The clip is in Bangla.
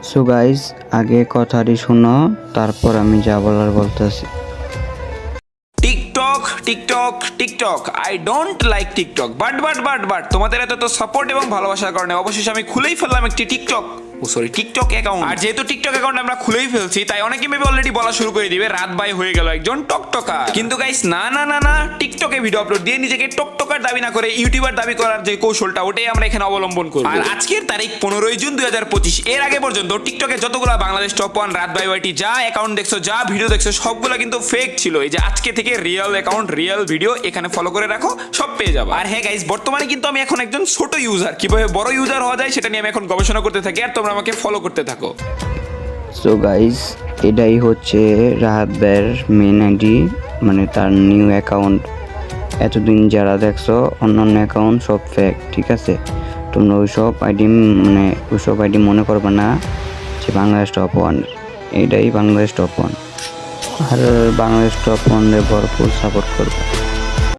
সো গাইস, আগে কথাটি শুনো, তারপর আমি যা বলার বলতেছি। TikTok TikTok TikTok I don't like TikTok but তোমাদের এত সাপোর্ট এবং ভালোবাসার কারণে অবশেষে আমি খুলেই ফেললাম একটি টিকটক টিকটক অ্যাকাউন্ট। আর যেহেতু টিকটক অ্যাকাউন্ট আমরা খুলেই ফেলছি, তাই অনেকে মেবি অলরেডি বলা শুরু করে দিবে রাত ভাই হয়ে গেল একজন টকটকার। কিন্তু গাইস না না না না, টিকটকে ভিডিও আপলোড দিয়ে নিজেকে টকটকার দাবি না করে ইউটিউবার দাবি করার যে কৌশলটা, ওটাই আমরা এখানে অবলম্বন করব। আর আজকের তারিখ 15 জুন 2025। এর আগে পর্যন্ত টিকটকে যতগুলো বাংলাদেশ টপ 1 রাত ভাই ওয়াইটি যা অ্যাকাউন্ট দেখছো, যা ভিডিও দেখছো, সবগুলো কিন্তু ফেক ছিল। এই যে আজকে থেকে রিয়েল অ্যাকাউন্ট, রিয়েল ভিডিও এখানে ফলো করে রাখো, সব পেয়ে যাবে। আর হ্যাঁ গাইস, বর্তমানে কিন্তু আমি এখন একজন ছোট ইউজার। কিভাবে বড় ইউজার হওয়া যায় সেটা নিয়ে আমি এখন গবেষণা করতে থাকি, আর তোমরা আমাকে ফলো করতে থাকো। সো গাইস, এটাই হচ্ছে রাহাত ভাইয়ের মেন আইডি, মানে তার নিউ অ্যাকাউন্ট। এতদিন যারা দেখছো অন্যান্য অ্যাকাউন্ট সব ফেক, ঠিক আছে? তোমরা ওইসব আইডি মনে করবে না যে বাংলাদেশ টপ 1। এটাই বাংলাদেশ টপ 1, আর বাংলাদেশ টপ 1 ভরপুর সাপোর্ট করবে।